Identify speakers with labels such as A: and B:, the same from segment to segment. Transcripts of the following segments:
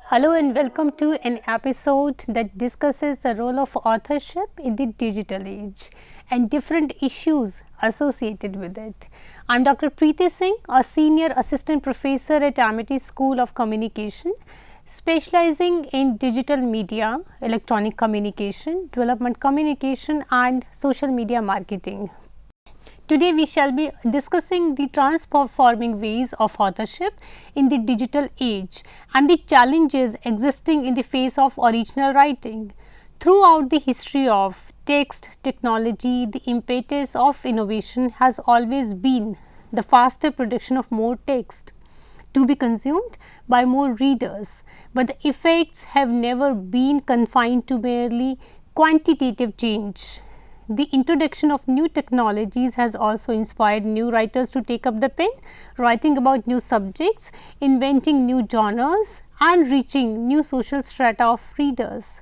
A: Hello and welcome to an episode that discusses the role of authorship in the digital age and different issues associated with it. I am Dr. Preeti Singh, a senior assistant professor at Amity School of Communication, specializing in digital media, electronic communication, development communication and social media marketing. Today we shall be discussing the transforming ways of authorship in the digital age and the challenges existing in the face of original writing. Throughout the history of text technology, the impetus of innovation has always been the faster production of more text to be consumed by more readers, but the effects have never been confined to merely quantitative change. The introduction of new technologies has also inspired new writers to take up the pen, writing about new subjects, inventing new genres and reaching new social strata of readers.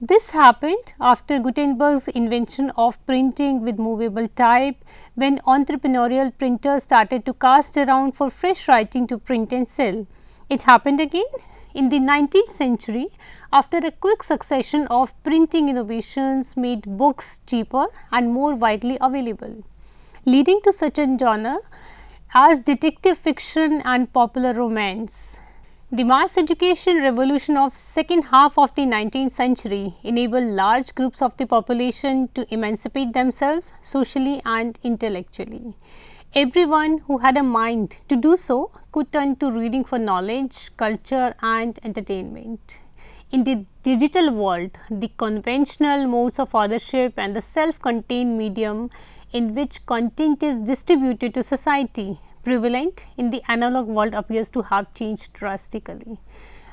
A: This happened after Gutenberg's invention of printing with movable type, when entrepreneurial printers started to cast around for fresh writing to print and sell. It happened again in the 19th century after a quick succession of printing innovations made books cheaper and more widely available, leading to such a genre as detective fiction and popular romance. The mass education revolution of second half of the 19th century enabled large groups of the population to emancipate themselves socially and intellectually. Everyone who had a mind to do so could turn to reading for knowledge, culture and entertainment. In the digital world, the conventional modes of authorship and the self-contained medium in which content is distributed to society prevalent in the analog world appears to have changed drastically.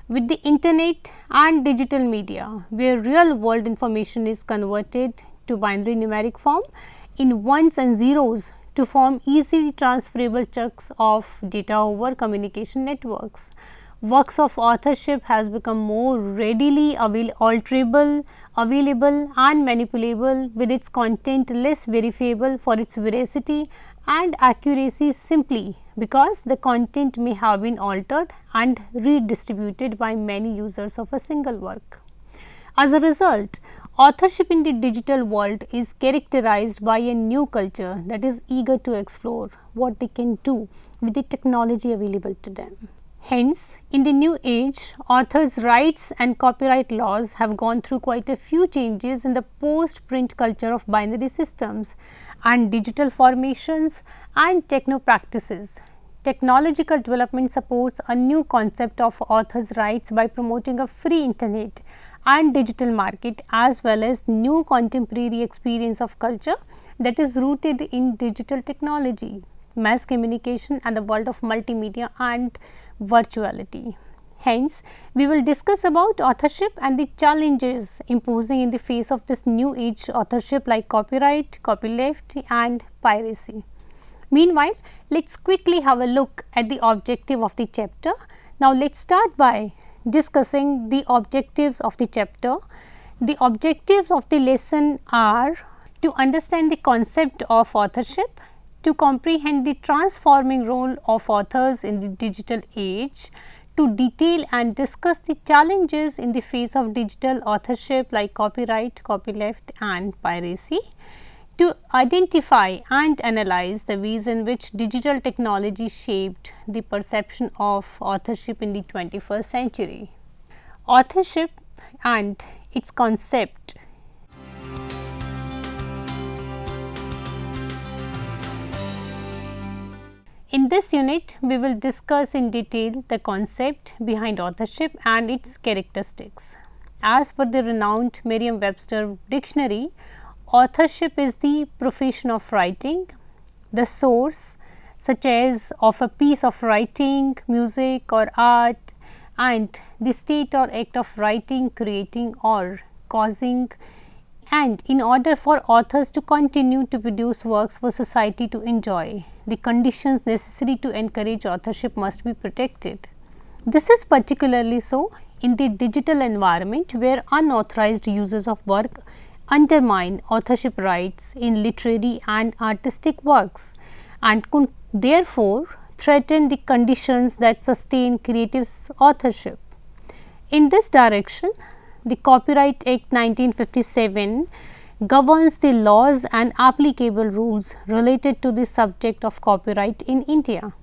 A: With the internet and digital media, where real world information is converted to binary numeric form in ones and zeros to form easily transferable chunks of data over communication networks. Works of authorship has become more readily alterable, available and manipulable, with its content less verifiable for its veracity and accuracy simply because the content may have been altered and redistributed by many users of a single work. As a result, authorship in the digital world is characterized by a new culture that is eager to explore what they can do with the technology available to them. Hence, in the new age, authors' rights and copyright laws have gone through quite a few changes in the post-print culture of binary systems and digital formations and techno practices. Technological development supports a new concept of authors' rights by promoting a free internet and digital market, as well as new contemporary experience of culture that is rooted in digital technology, mass communication and the world of multimedia and virtuality. Hence, we will discuss about authorship and the challenges imposing in the face of this new age authorship like copyright, copyleft and piracy. Meanwhile, let us quickly have a look at the objective of the chapter. Now, let us start by discussing the objectives of the chapter. The objectives of the lesson are to understand the concept of authorship, to comprehend the transforming role of authors in the digital age, to detail and discuss the challenges in the face of digital authorship like copyright, copyleft and piracy, to identify and analyze the ways in which digital technology shaped the perception of authorship in the 21st century. Authorship and its concept. In this unit, we will discuss in detail the concept behind authorship and its characteristics. As per the renowned Merriam-Webster dictionary, authorship is the profession of writing, the source such as of a piece of writing, music or art, and the state or act of writing, creating or causing, and in order for authors to continue to produce works for society to enjoy, the conditions necessary to encourage authorship must be protected. This is particularly so in the digital environment where unauthorized users of work undermine authorship rights in literary and artistic works and could therefore threaten the conditions that sustain creative authorship. In this direction, the Copyright Act 1957 governs the laws and applicable rules related to the subject of copyright in India.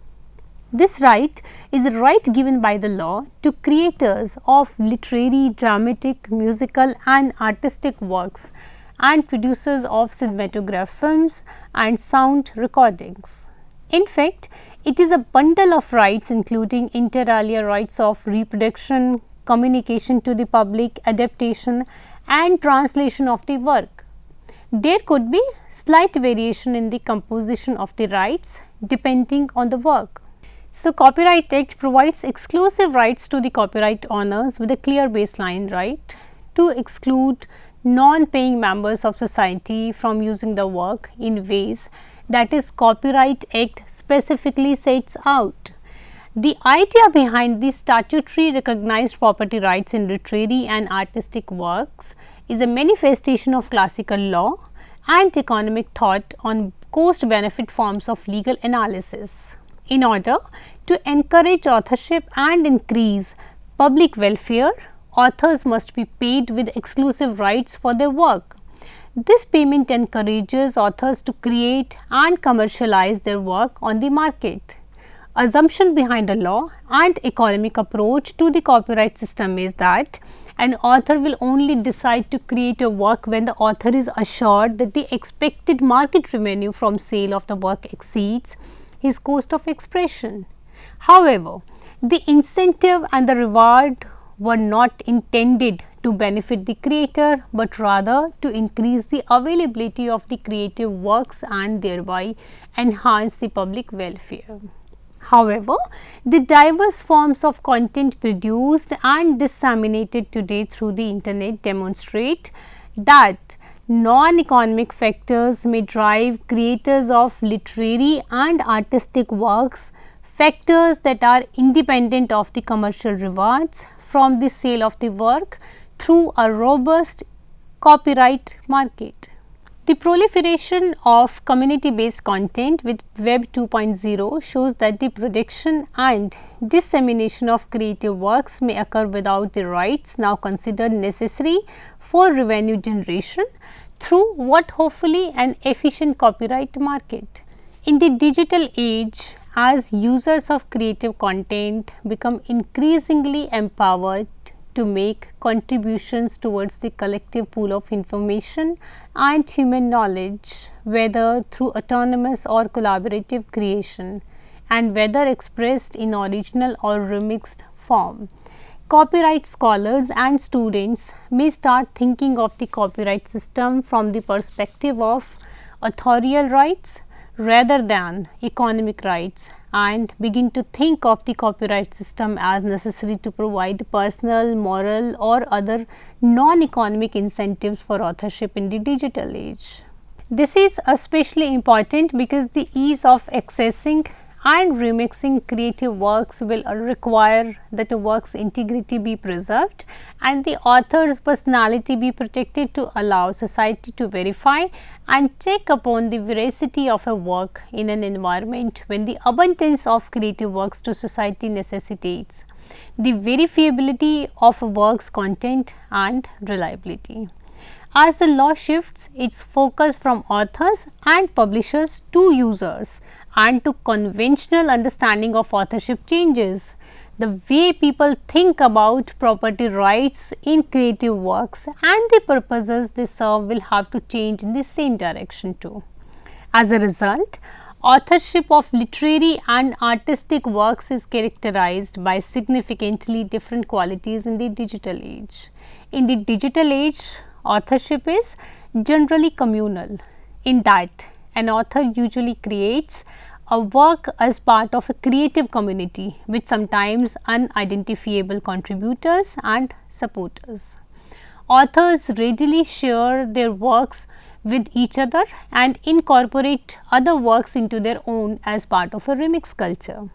A: This right is a right given by the law to creators of literary, dramatic, musical and artistic works and producers of cinematograph films and sound recordings. In fact, it is a bundle of rights including inter alia rights of reproduction, communication to the public, adaptation and translation of the work. There could be slight variation in the composition of the rights depending on the work. So, Copyright Act provides exclusive rights to the copyright owners with a clear baseline right to exclude non-paying members of society from using the work in ways that is Copyright Act specifically sets out. The idea behind the statutory recognized property rights in literary and artistic works is a manifestation of classical law and economic thought on cost-benefit forms of legal analysis. In order to encourage authorship and increase public welfare, authors must be paid with exclusive rights for their work. This payment encourages authors to create and commercialize their work on the market. Assumption behind the law and economic approach to the copyright system is that an author will only decide to create a work when the author is assured that the expected market revenue from sale of the work exceeds his cost of expression. However, the incentive and the reward were not intended to benefit the creator, but rather to increase the availability of the creative works and thereby enhance the public welfare. However, the diverse forms of content produced and disseminated today through the internet demonstrate that non-economic factors may drive creators of literary and artistic works, factors that are independent of the commercial rewards from the sale of the work through a robust copyright market. The proliferation of community-based content with Web 2.0 shows that the production and dissemination of creative works may occur without the rights now considered necessary for revenue generation through what hopefully an efficient copyright market. In the digital age, as users of creative content become increasingly empowered to make contributions towards the collective pool of information and human knowledge, whether through autonomous or collaborative creation, and whether expressed in original or remixed form. Copyright scholars and students may start thinking of the copyright system from the perspective of authorial rights rather than economic rights, and begin to think of the copyright system as necessary to provide personal, moral or other non-economic incentives for authorship in the digital age. This is especially important because the ease of accessing and remixing creative works will require that a work's integrity be preserved and the author's personality be protected to allow society to verify and check upon the veracity of a work in an environment when the abundance of creative works to society necessitates the verifiability of a work's content and reliability. As the law shifts its focus from authors and publishers to users and to conventional understanding of authorship changes, the way people think about property rights in creative works and the purposes they serve will have to change in the same direction too. As a result, authorship of literary and artistic works is characterized by significantly different qualities in the digital age. In the digital age, authorship is generally communal, in that an author usually creates a work as part of a creative community with sometimes unidentifiable contributors and supporters. Authors readily share their works with each other and incorporate other works into their own as part of a remix culture.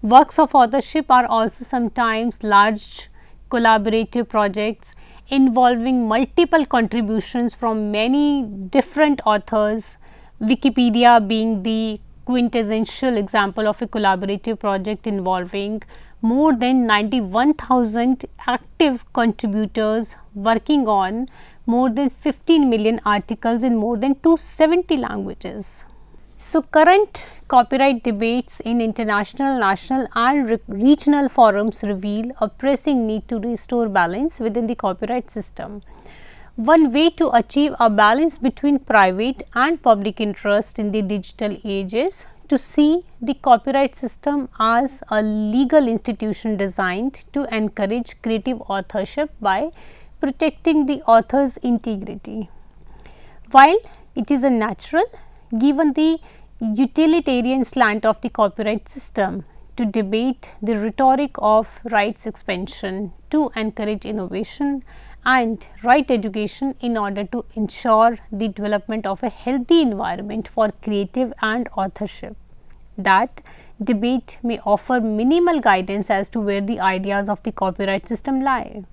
A: Works of authorship are also sometimes large collaborative projects involving multiple contributions from many different authors, Wikipedia being the quintessential example of a collaborative project involving more than 91,000 active contributors working on more than 15 million articles in more than 270 languages. So, current copyright debates in international, national and regional forums reveal a pressing need to restore balance within the copyright system. One way to achieve a balance between private and public interest in the digital age is to see the copyright system as a legal institution designed to encourage creative authorship by protecting the author's integrity. While it is a natural, given the utilitarian slant of the copyright system, to debate the rhetoric of rights expansion to encourage innovation and right education in order to ensure the development of a healthy environment for creative and authorship. That debate may offer minimal guidance as to where the ideas of the copyright system lie.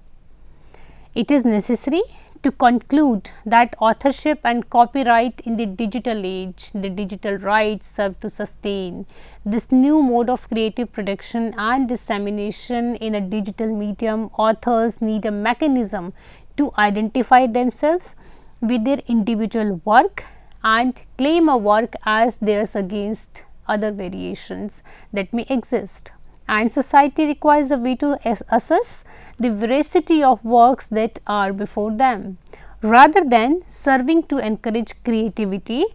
A: It is necessary to conclude that authorship and copyright in the digital age, the digital rights serve to sustain this new mode of creative production and dissemination in a digital medium. Authors need a mechanism to identify themselves with their individual work and claim a work as theirs against other variations that may exist. And society requires a way to assess the veracity of works that are before them. Rather than serving to encourage creativity,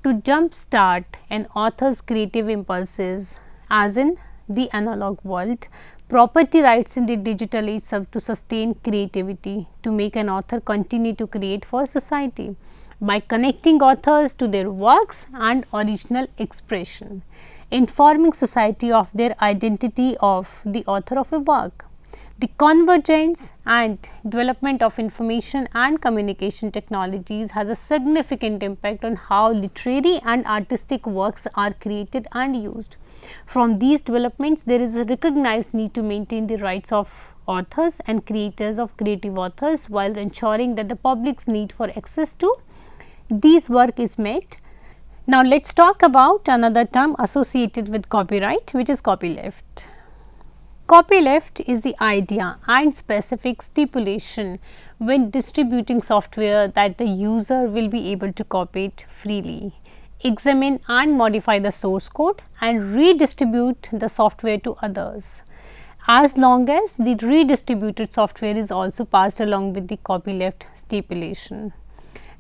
A: to jumpstart an author's creative impulses, as in the analog world, property rights in the digital age serve to sustain creativity, to make an author continue to create for society by connecting authors to their works and original expression, informing society of their identity of the author of a work. The convergence and development of information and communication technologies has a significant impact on how literary and artistic works are created and used. From these developments, there is a recognized need to maintain the rights of authors and creators of creative authors while ensuring that the public's need for access to these work is met. Now, let us talk about another term associated with copyright, which is copyleft. Copyleft is the idea and specific stipulation when distributing software that the user will be able to copy it freely, examine and modify the source code and redistribute the software to others, as long as the redistributed software is also passed along with the copyleft stipulation.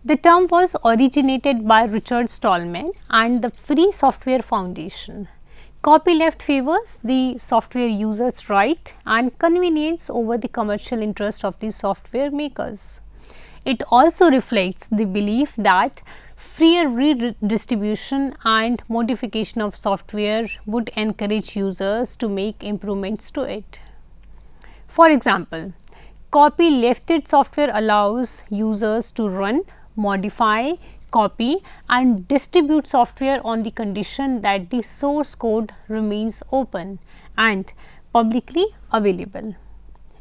A: The term was originated by Richard Stallman and the Free Software Foundation. Copyleft favors the software user's right and convenience over the commercial interest of the software makers. It also reflects the belief that freer redistribution and modification of software would encourage users to make improvements to it. For example, copylefted software allows users to run, modify, copy and distribute software on the condition that the source code remains open and publicly available.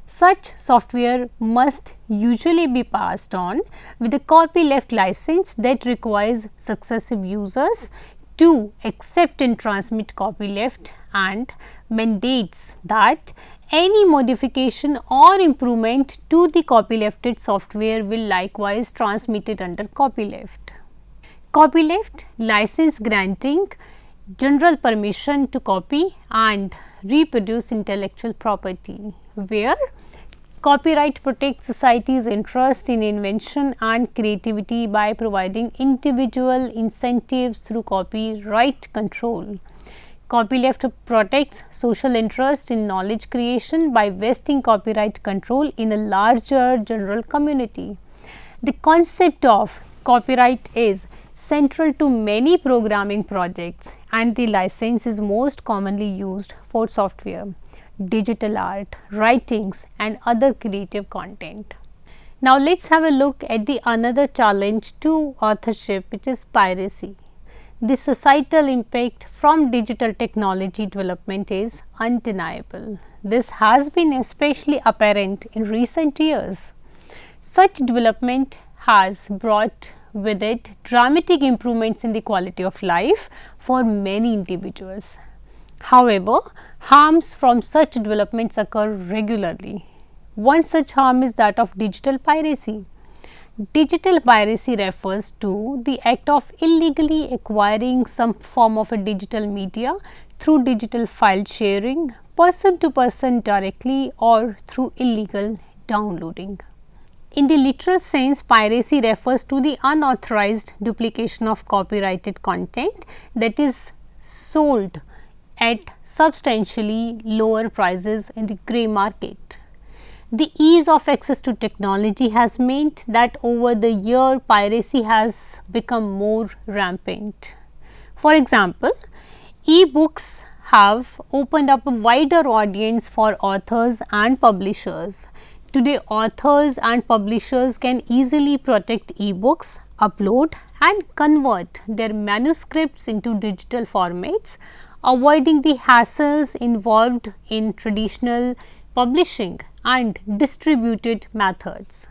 A: Such software must usually be passed on with a copyleft license that requires successive users to accept and transmit copyleft and mandates that any modification or improvement to the copylefted software will likewise transmit it under copyleft. Copyleft license granting general permission to copy and reproduce intellectual property, where copyright protects society's interest in invention and creativity by providing individual incentives through copyright control. Copyleft protects social interest in knowledge creation by vesting copyright control in a larger general community. The concept of Copyright is central to many programming projects and the license is most commonly used for software, digital art, writings and other creative content. Now, let us have a look at the another challenge to authorship, which is piracy. The societal impact from digital technology development is undeniable. This has been especially apparent in recent years. Such development has brought with it dramatic improvements in the quality of life for many individuals. However, harms from such developments occur regularly. One such harm is that of digital piracy. Digital piracy refers to the act of illegally acquiring some form of a digital media through digital file sharing, person to person directly or through illegal downloading. In the literal sense, piracy refers to the unauthorized duplication of copyrighted content that is sold at substantially lower prices in the grey market. The ease of access to technology has meant that over the year piracy has become more rampant. For example, e-books have opened up a wider audience for authors and publishers. Today, authors and publishers can easily protect e-books, upload and convert their manuscripts into digital formats, avoiding the hassles involved in traditional publishing and distributed methods.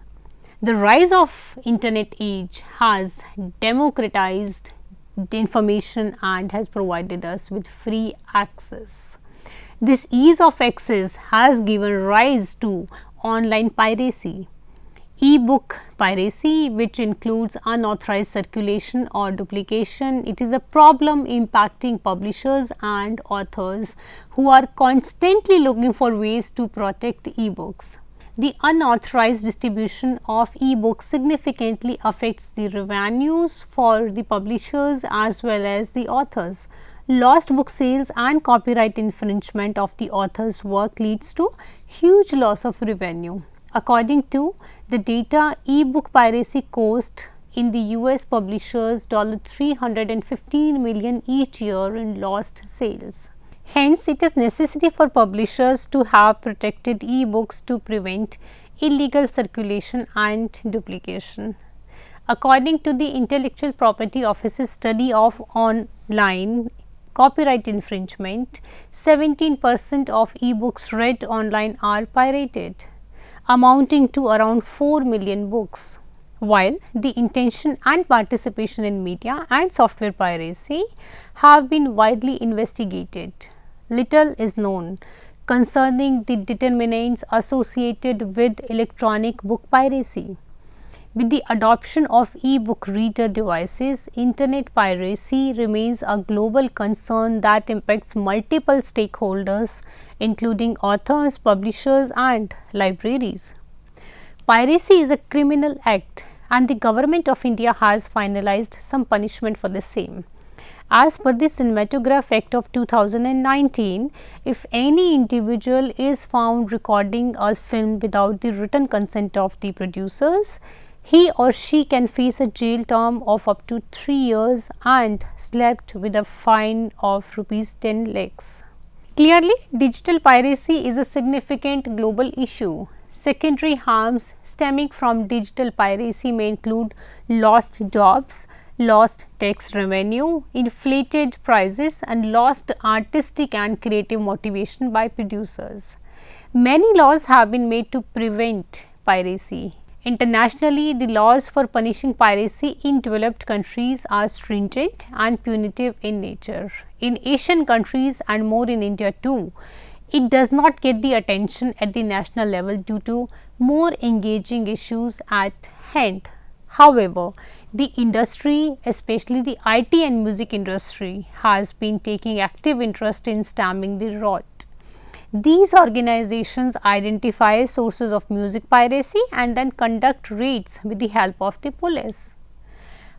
A: The rise of internet age has democratized the information and has provided us with free access. This ease of access has given rise to online piracy. E-book piracy, which includes unauthorized circulation or duplication, it is a problem impacting publishers and authors who are constantly looking for ways to protect e-books. The unauthorized distribution of e-books significantly affects the revenues for the publishers as well as the authors. Lost book sales and copyright infringement of the author's work leads to huge loss of revenue. According to the data, e-book piracy cost in the US publishers $315 million each year in lost sales. Hence, it is necessary for publishers to have protected e-books to prevent illegal circulation and duplication. According to the Intellectual Property Office's study of online copyright infringement, 17% of e-books read online are pirated, amounting to around 4 million books. While the intention and participation in media and software piracy have been widely investigated, little is known concerning the determinants associated with electronic book piracy. With the adoption of e-book reader devices, internet piracy remains a global concern that impacts multiple stakeholders including authors, publishers and libraries. Piracy is a criminal act and the government of India has finalized some punishment for the same. As per the Cinematograph Act of 2019, if any individual is found recording a film without the written consent of the producers, he or she can face a jail term of up to 3 years and slapped with a fine of rupees 10 lakhs. Clearly, digital piracy is a significant global issue. Secondary harms stemming from digital piracy may include lost jobs, lost tax revenue, inflated prices and lost artistic and creative motivation by producers. Many laws have been made to prevent piracy. Internationally, the laws for punishing piracy in developed countries are stringent and punitive in nature. In Asian countries and more in India too, it does not get the attention at the national level due to more engaging issues at hand. However, the industry, especially the IT and music industry, has been taking active interest in stemming the rot. These organizations identify sources of music piracy and then conduct raids with the help of the police.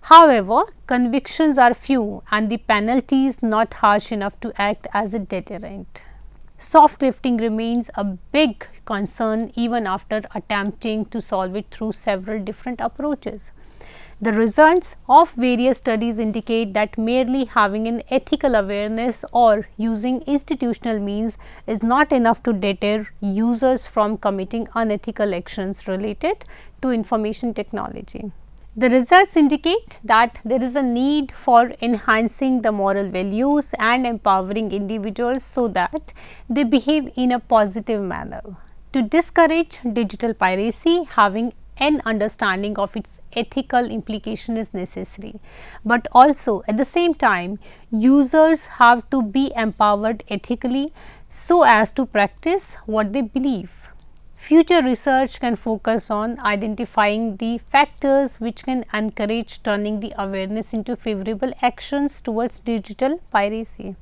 A: However, convictions are few and the penalties not harsh enough to act as a deterrent. Soft lifting remains a big concern even after attempting to solve it through several different approaches. The results of various studies indicate that merely having an ethical awareness or using institutional means is not enough to deter users from committing unethical actions related to information technology. The results indicate that there is a need for enhancing the moral values and empowering individuals so that they behave in a positive manner. To discourage digital piracy, having an understanding of its ethical implication is necessary, but also at the same time users have to be empowered ethically so as to practice what they believe. Future research can focus on identifying the factors which can encourage turning the awareness into favorable actions towards digital piracy.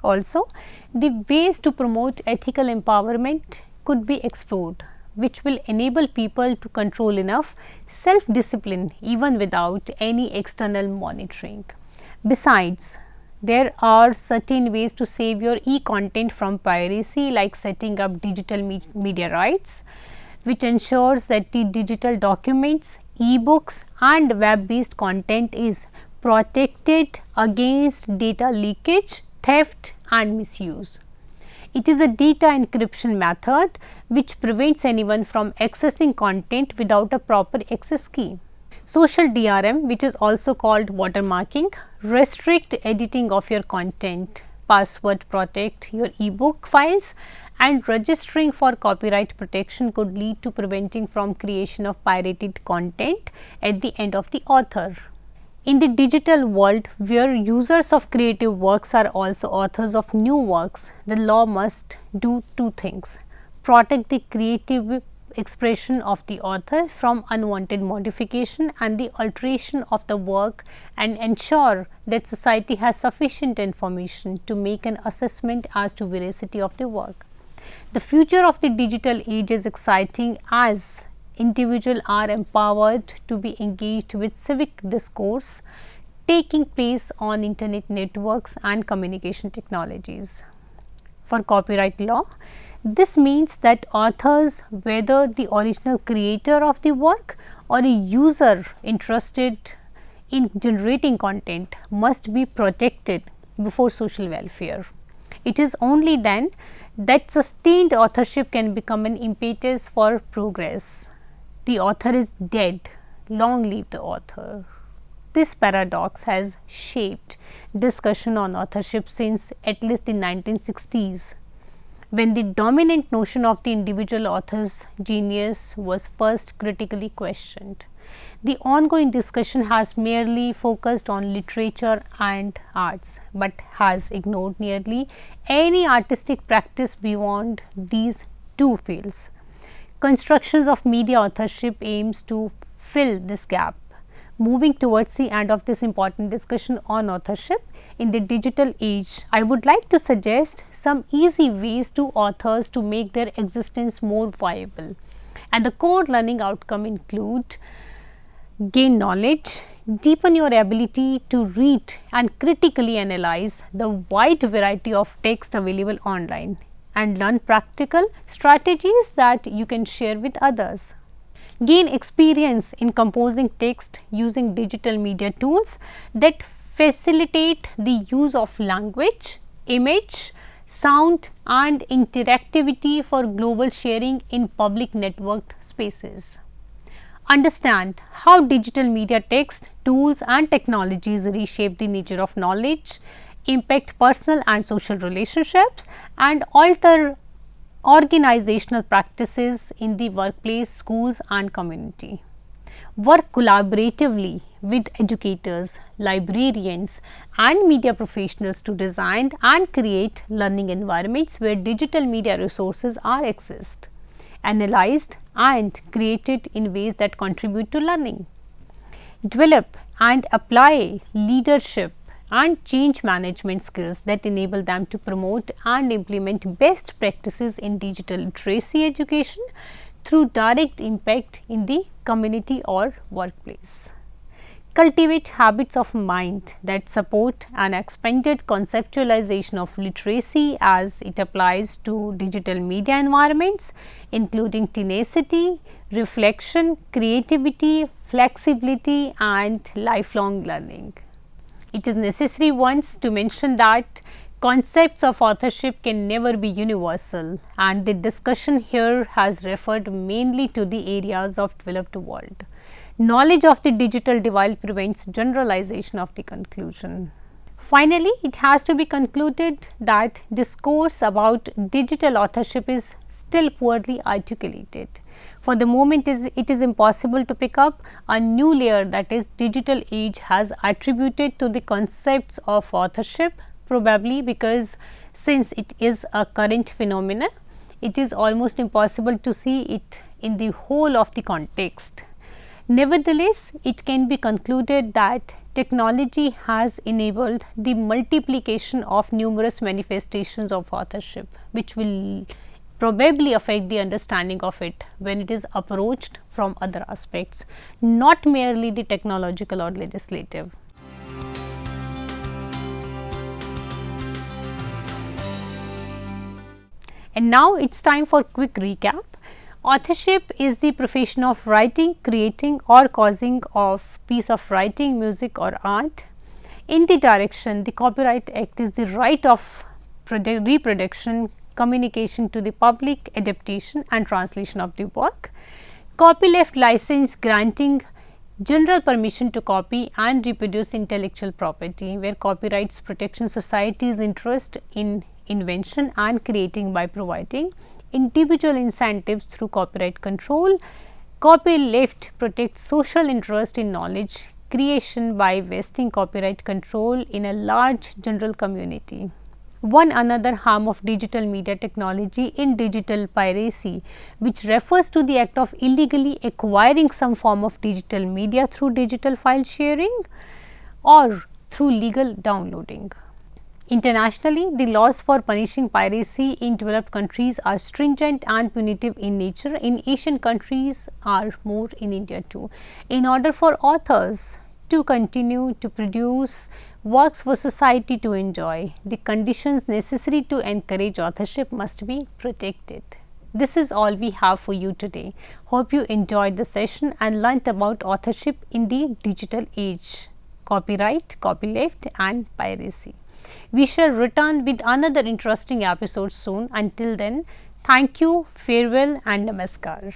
A: Also, the ways to promote ethical empowerment could be explored, which will enable people to control enough self-discipline even without any external monitoring. Besides, there are certain ways to save your e-content from piracy, like setting up digital media rights, which ensures that the digital documents, e-books and web-based content is protected against data leakage, theft and misuse. It is a data encryption method which prevents anyone from accessing content without a proper access key. Social DRM, which is also called watermarking, restrict editing of your content, password protect your ebook files and registering for copyright protection could lead to preventing from creation of pirated content at the end of the author. In the digital world, where users of creative works are also authors of new works, the law must do two things: protect the creative expression of the author from unwanted modification and the alteration of the work, and ensure that society has sufficient information to make an assessment as to veracity of the work. The future of the digital age is exciting as individuals are empowered to be engaged with civic discourse taking place on internet networks and communication technologies. For copyright law, this means that authors, whether the original creator of the work or a user interested in generating content, must be protected before social welfare. It is only then that sustained authorship can become an impetus for progress. The author is dead, long live the author. This paradox has shaped discussion on authorship since at least the 1960s, when the dominant notion of the individual author's genius was first critically questioned. The ongoing discussion has merely focused on literature and arts, but has ignored nearly any artistic practice beyond these two fields. Constructions of media authorship aims to fill this gap. Moving towards the end of this important discussion on authorship in the digital age, I would like to suggest some easy ways to authors to make their existence more viable. And the core learning outcome include: gain knowledge, deepen your ability to read and critically analyze the wide variety of text available online, and learn practical strategies that you can share with others. Gain experience in composing text using digital media tools that facilitate the use of language, image, sound and interactivity for global sharing in public networked spaces. Understand how digital media text, tools and technologies reshape the nature of knowledge, impact personal and social relationships and alter organizational practices in the workplace, schools and community. Work collaboratively with educators, librarians and media professionals to design and create learning environments where digital media resources are accessed, analyzed and created in ways that contribute to learning. Develop and apply leadership and change management skills that enable them to promote and implement best practices in digital literacy education through direct impact in the community or workplace. Cultivate habits of mind that support an expanded conceptualization of literacy as it applies to digital media environments, including tenacity, reflection, creativity, flexibility, and lifelong learning. It is necessary once to mention that concepts of authorship can never be universal, and the discussion here has referred mainly to the areas of developed world. Knowledge of the digital divide prevents generalization of the conclusion. Finally, it has to be concluded that discourse about digital authorship is still poorly articulated. For the moment, it is impossible to pick up a new layer that is digital age has attributed to the concepts of authorship, probably because since it is a current phenomenon, it is almost impossible to see it in the whole of the context. Nevertheless, it can be concluded that technology has enabled the multiplication of numerous manifestations of authorship, which will probably affect the understanding of it when it is approached from other aspects, not merely the technological or legislative. And now it is time for quick recap. Authorship is the profession of writing, creating or causing of piece of writing, music or art. In the direction, the Copyright Act is the right of reproduction, communication to the public, adaptation and translation of the work. Copyleft license granting general permission to copy and reproduce intellectual property, where copyrights protection society's interest in invention and creating by providing individual incentives through copyright control. Copyleft protects social interest in knowledge creation by vesting copyright control in a large general community. One another harm of digital media technology in digital piracy, which refers to the act of illegally acquiring some form of digital media through digital file sharing or through legal downloading. Internationally, the laws for punishing piracy in developed countries are stringent and punitive in nature. In Asian countries are more, in India too. In order for authors to continue to produce works for society to enjoy, the conditions necessary to encourage authorship must be protected. This is all we have for you today. Hope you enjoyed the session and learnt about authorship in the digital age, copyright, copyleft and piracy. We shall return with another interesting episode soon. Until then, thank you, farewell and namaskar.